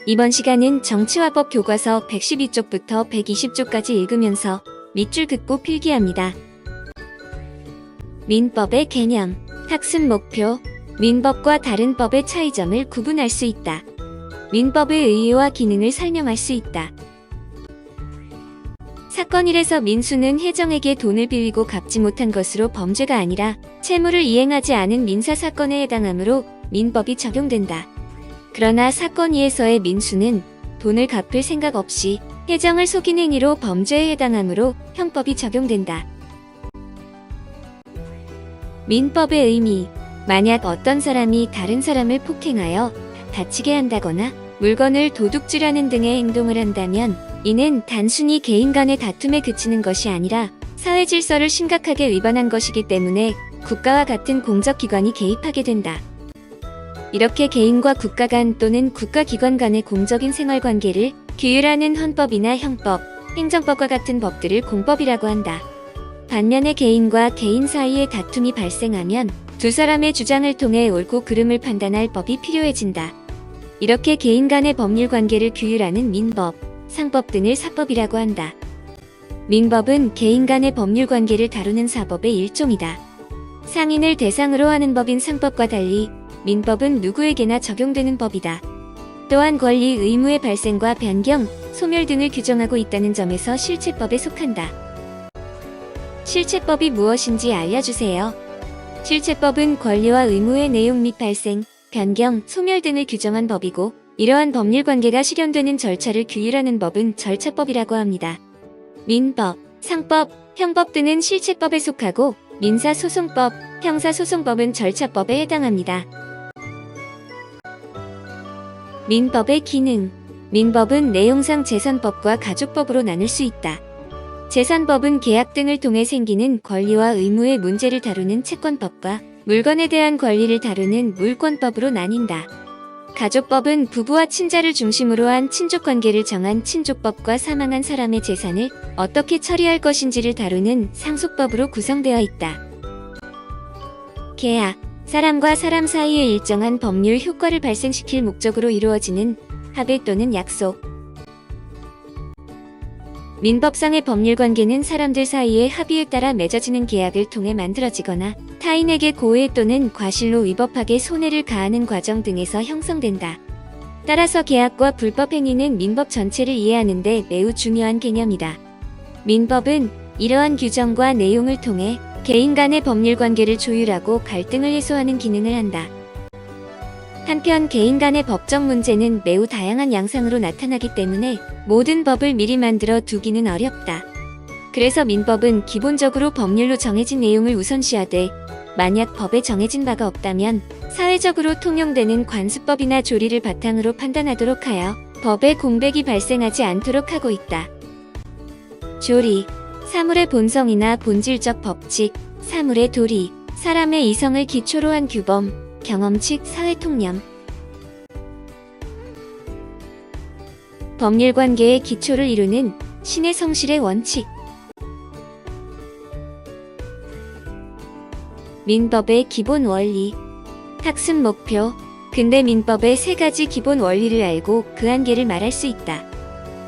이번 시간은 정치화법 교과서 112쪽부터 120쪽까지 읽으면서 밑줄 긋고 필기합니다. 민법의 개념, 학습 목표, 민법과 다른 법의 차이점을 구분할 수 있다. 민법의 의의와 기능을 설명할 수 있다. 사건 1에서 민수는 혜정에게 돈을 빌리고 갚지 못한 것으로 범죄가 아니라 채무를 이행하지 않은 민사사건에 해당하므로 민법이 적용된다. 그러나 사건 2에서의 민수는 돈을 갚을 생각 없이 혜정을 속인 행위로 범죄에 해당하므로 형법이 적용된다. 민법의 의미, 만약 어떤 사람이 다른 사람을 폭행하여 다치게 한다거나 물건을 도둑질하는 등의 행동을 한다면 이는 단순히 개인 간의 다툼에 그치는 것이 아니라 사회 질서를 심각하게 위반한 것이기 때문에 국가와 같은 공적기관이 개입하게 된다. 이렇게 개인과 국가 간 또는 국가기관 간의 공적인 생활관계를 규율하는 헌법이나 형법, 행정법과 같은 법들을 공법이라고 한다. 반면에 개인과 개인 사이에 다툼이 발생하면 두 사람의 주장을 통해 옳고 그름을 판단할 법이 필요해진다. 이렇게 개인 간의 법률 관계를 규율하는 민법, 상법 등을 사법이라고 한다. 민법은 개인 간의 법률 관계를 다루는 사법의 일종이다. 상인을 대상으로 하는 법인 상법과 달리 민법은 누구에게나 적용되는 법이다. 또한 권리, 의무의 발생과 변경, 소멸 등을 규정하고 있다는 점에서 실체법에 속한다. 실체법이 무엇인지 알려주세요. 실체법은 권리와 의무의 내용 및 발생, 변경, 소멸 등을 규정한 법이고 이러한 법률 관계가 실현되는 절차를 규율하는 법은 절차법이라고 합니다. 민법, 상법, 형법 등은 실체법에 속하고 민사소송법, 형사소송법은 절차법에 해당합니다. 민법의 기능, 민법은 내용상 재산법과 가족법으로 나눌 수 있다. 재산법은 계약 등을 통해 생기는 권리와 의무의 문제를 다루는 채권법과 물건에 대한 권리를 다루는 물권법으로 나뉜다. 가족법은 부부와 친자를 중심으로 한 친족관계를 정한 친족법과 사망한 사람의 재산을 어떻게 처리할 것인지를 다루는 상속법으로 구성되어 있다. 계약, 사람과 사람 사이에 일정한 법률 효과를 발생시킬 목적으로 이루어지는 합의 또는 약속. 민법상의 법률관계는 사람들 사이의 합의에 따라 맺어지는 계약을 통해 만들어지거나 타인에게 고의 또는 과실로 위법하게 손해를 가하는 과정 등에서 형성된다. 따라서 계약과 불법행위는 민법 전체를 이해하는 데 매우 중요한 개념이다. 민법은 이러한 규정과 내용을 통해 개인 간의 법률관계를 조율하고 갈등을 해소하는 기능을 한다. 한편 개인 간의 법적 문제는 매우 다양한 양상으로 나타나기 때문에 모든 법을 미리 만들어 두기는 어렵다. 그래서 민법은 기본적으로 법률로 정해진 내용을 우선시하되 만약 법에 정해진 바가 없다면 사회적으로 통용되는 관습법이나 조리를 바탕으로 판단하도록 하여 법의 공백이 발생하지 않도록 하고 있다. 조리, 사물의 본성이나 본질적 법칙, 사물의 도리, 사람의 이성을 기초로 한 규범, 경험칙, 사회통념. 법률관계의 기초를 이루는 신의 성실의 원칙. 민법의 기본 원리, 학습 목표. 근대 민법의 세 가지 기본 원리를 알고 그 한계를 말할 수 있다.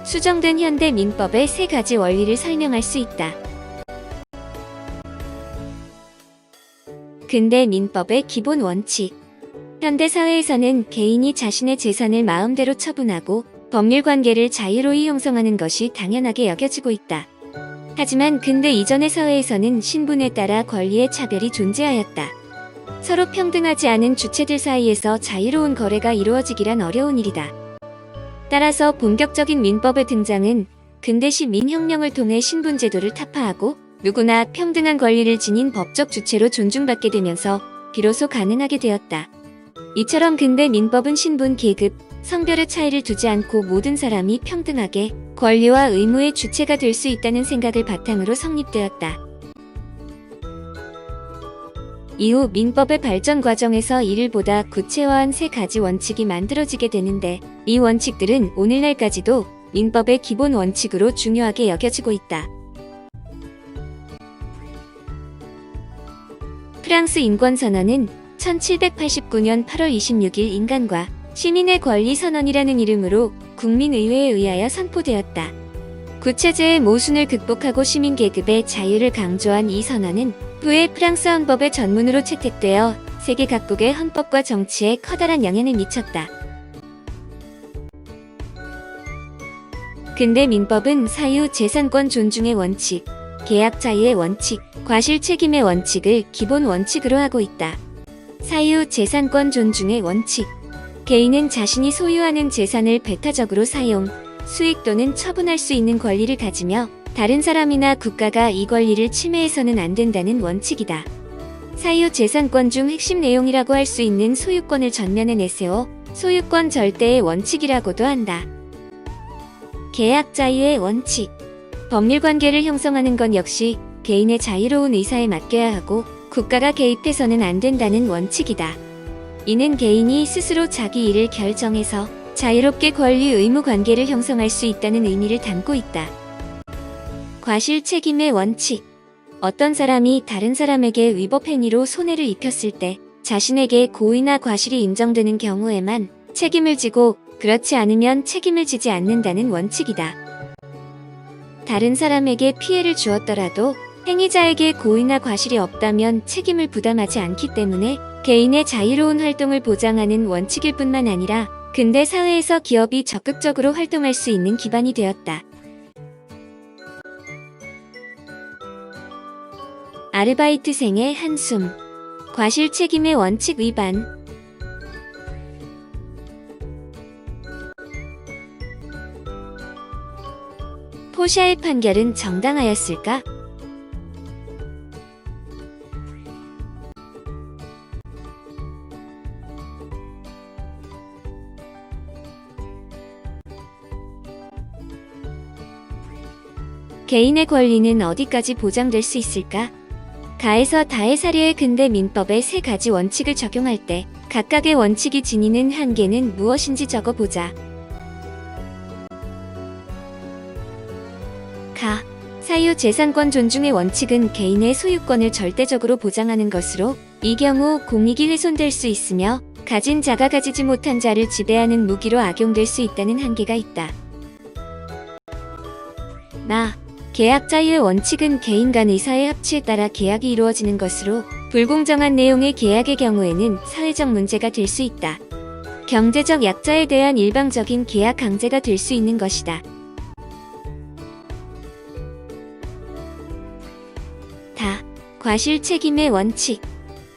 수정된 현대 민법의 세 가지 원리를 설명할 수 있다. 근대 민법의 기본 원칙. 현대 사회에서는 개인이 자신의 재산을 마음대로 처분하고 법률 관계를 자유로이 형성하는 것이 당연하게 여겨지고 있다. 하지만 근대 이전의 사회에서는 신분에 따라 권리의 차별이 존재하였다. 서로 평등하지 않은 주체들 사이에서 자유로운 거래가 이루어지기란 어려운 일이다. 따라서 본격적인 민법의 등장은 근대시 민혁명을 통해 신분제도를 타파하고 누구나 평등한 권리를 지닌 법적 주체로 존중받게 되면서 비로소 가능하게 되었다. 이처럼 근대 민법은 신분, 계급, 성별의 차이를 두지 않고 모든 사람이 평등하게 권리와 의무의 주체가 될 수 있다는 생각을 바탕으로 성립되었다. 이후 민법의 발전 과정에서 이를 보다 구체화한 세 가지 원칙이 만들어지게 되는데 이 원칙들은 오늘날까지도 민법의 기본 원칙으로 중요하게 여겨지고 있다. 프랑스 인권선언은 1789년 8월 26일 인간과 시민의 권리 선언이라는 이름으로 국민의회에 의하여 선포되었다. 구체제의 모순을 극복하고 시민 계급의 자유를 강조한 이 선언은 후에 프랑스 헌법의 전문으로 채택되어 세계 각국의 헌법과 정치에 커다란 영향을 미쳤다. 근대 민법은 사유 재산권 존중의 원칙, 계약 자유의 원칙, 과실 책임의 원칙을 기본 원칙으로 하고 있다. 사유 재산권 존중의 원칙. 개인은 자신이 소유하는 재산을 배타적으로 사용, 수익 또는 처분할 수 있는 권리를 가지며 다른 사람이나 국가가 이 권리를 침해해서는 안 된다는 원칙이다. 사유 재산권 중 핵심 내용이라고 할 수 있는 소유권을 전면에 내세워 소유권 절대의 원칙이라고도 한다. 계약 자유의 원칙. 법률 관계를 형성하는 건 역시 개인의 자유로운 의사에 맡겨야 하고 국가가 개입해서는 안 된다는 원칙이다. 이는 개인이 스스로 자기 일을 결정해서 자유롭게 권리 의무 관계를 형성할 수 있다는 의미를 담고 있다. 과실 책임의 원칙. 어떤 사람이 다른 사람에게 위법 행위로 손해를 입혔을 때 자신에게 고의나 과실이 인정되는 경우에만 책임을 지고 그렇지 않으면 책임을 지지 않는다는 원칙이다. 다른 사람에게 피해를 주었더라도 행위자에게 고의나 과실이 없다면 책임을 부담하지 않기 때문에 개인의 자유로운 활동을 보장하는 원칙일 뿐만 아니라 근대 사회에서 기업이 적극적으로 활동할 수 있는 기반이 되었다. 아르바이트생의 한숨. 과실 책임의 원칙 위반. 포샤의 판결은 정당하였을까? 개인의 권리는 어디까지 보장될 수 있을까? 가에서 다의 사례의 근대 민법의 세 가지 원칙을 적용할 때 각각의 원칙이 지니는 한계는 무엇인지 적어보자. 가. 사유 재산권 존중의 원칙은 개인의 소유권을 절대적으로 보장하는 것으로 이 경우 공익이 훼손될 수 있으며 가진 자가 가지지 못한 자를 지배하는 무기로 악용될 수 있다는 한계가 있다. 나. 계약 자유의 원칙은 개인 간 의사의 합치에 따라 계약이 이루어지는 것으로 불공정한 내용의 계약의 경우에는 사회적 문제가 될 수 있다. 경제적 약자에 대한 일방적인 계약 강제가 될 수 있는 것이다. 다. 과실 책임의 원칙.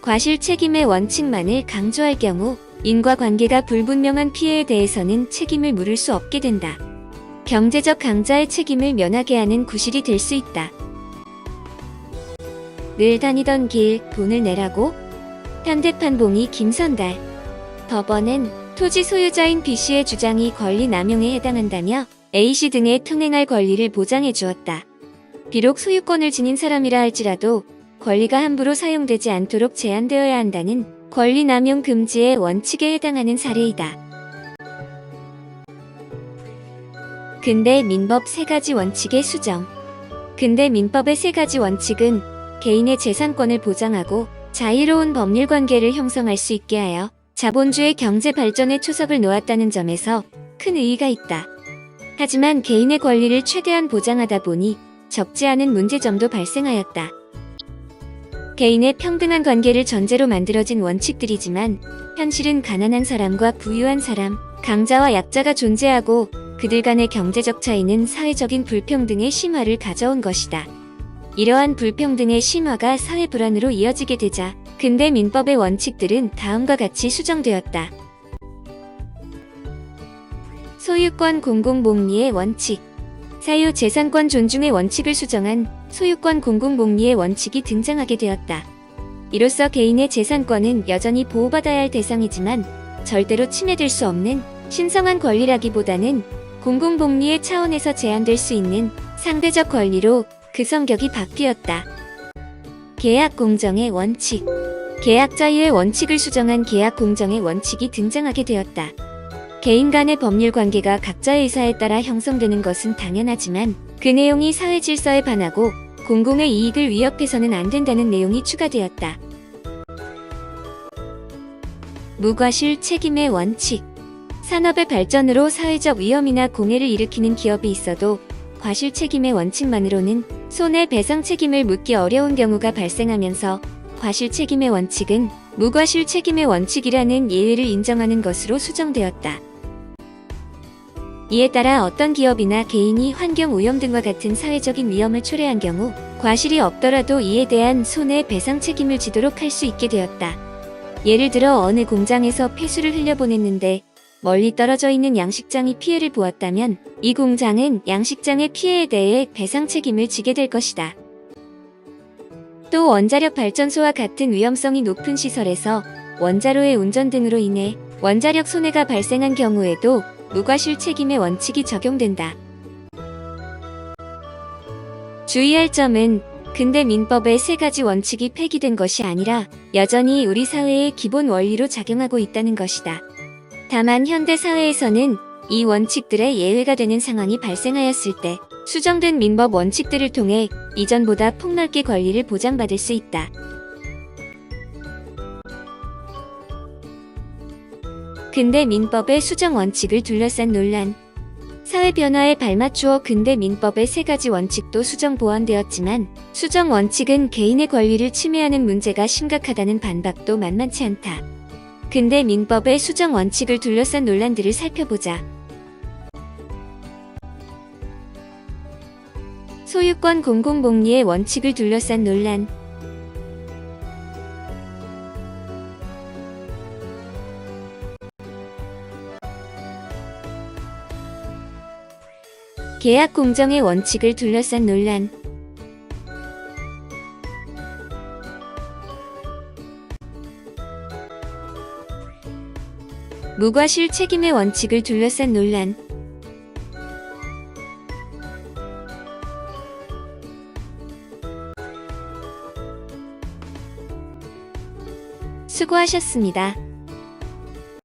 과실 책임의 원칙만을 강조할 경우 인과관계가 불분명한 피해에 대해서는 책임을 물을 수 없게 된다. 경제적 강자의 책임을 면하게 하는 구실이 될 수 있다. 늘 다니던 길 돈을 내라고? 현대판봉이 김선달. 법원은 토지 소유자인 B씨의 주장이 권리 남용에 해당한다며 A씨 등의 통행할 권리를 보장해 주었다. 비록 소유권을 지닌 사람이라 할지라도 권리가 함부로 사용되지 않도록 제한되어야 한다는 권리 남용 금지의 원칙에 해당하는 사례이다. 근대 민법 세 가지 원칙의 수정. 근대 민법의 세 가지 원칙은 개인의 재산권을 보장하고 자유로운 법률 관계를 형성할 수 있게 하여 자본주의 경제 발전의 초석을 놓았다는 점에서 큰 의의가 있다. 하지만 개인의 권리를 최대한 보장하다 보니 적지 않은 문제점도 발생하였다. 개인의 평등한 관계를 전제로 만들어진 원칙들이지만 현실은 가난한 사람과 부유한 사람, 강자와 약자가 존재하고 그들 간의 경제적 차이는 사회적인 불평등의 심화를 가져온 것이다. 이러한 불평등의 심화가 사회 불안으로 이어지게 되자 근대 민법의 원칙들은 다음과 같이 수정되었다. 소유권 공공복리의 원칙. 사유 재산권 존중의 원칙을 수정한 소유권 공공복리의 원칙이 등장하게 되었다. 이로써 개인의 재산권은 여전히 보호받아야 할 대상이지만 절대로 침해될 수 없는 신성한 권리라기보다는 공공복리의 차원에서 제한될 수 있는 상대적 권리로 그 성격이 바뀌었다. 계약 공정의 원칙. 계약 자유의 원칙을 수정한 계약 공정의 원칙이 등장하게 되었다. 개인 간의 법률 관계가 각자의 의사에 따라 형성되는 것은 당연하지만 그 내용이 사회 질서에 반하고 공공의 이익을 위협해서는 안 된다는 내용이 추가되었다. 무과실 책임의 원칙. 산업의 발전으로 사회적 위험이나 공해를 일으키는 기업이 있어도 과실 책임의 원칙만으로는 손해배상 책임을 묻기 어려운 경우가 발생하면서 과실 책임의 원칙은 무과실 책임의 원칙이라는 예외를 인정하는 것으로 수정되었다. 이에 따라 어떤 기업이나 개인이 환경오염 등과 같은 사회적인 위험을 초래한 경우 과실이 없더라도 이에 대한 손해배상 책임을 지도록 할 수 있게 되었다. 예를 들어 어느 공장에서 폐수를 흘려보냈는데 멀리 떨어져 있는 양식장이 피해를 보았다면 이 공장은 양식장의 피해에 대해 배상 책임을 지게 될 것이다. 또 원자력 발전소와 같은 위험성이 높은 시설에서 원자로의 운전 등으로 인해 원자력 손해가 발생한 경우에도 무과실 책임의 원칙이 적용된다. 주의할 점은 근대 민법의 세 가지 원칙이 폐기된 것이 아니라 여전히 우리 사회의 기본 원리로 작용하고 있다는 것이다. 다만 현대 사회에서는 이 원칙들의 예외가 되는 상황이 발생하였을 때 수정된 민법 원칙들을 통해 이전보다 폭넓게 권리를 보장받을 수 있다. 근대 민법의 수정 원칙을 둘러싼 논란. 사회 변화에 발맞추어 근대 민법의 세 가지 원칙도 수정 보완되었지만 수정 원칙은 개인의 권리를 침해하는 문제가 심각하다는 반박도 만만치 않다. 근대 민법의 수정 원칙을 둘러싼 논란들을 살펴보자. 소유권 공공복리의 원칙을 둘러싼 논란. 계약 공정의 원칙을 둘러싼 논란. 무과실 책임의 원칙을 둘러싼 논란. 수고하셨습니다.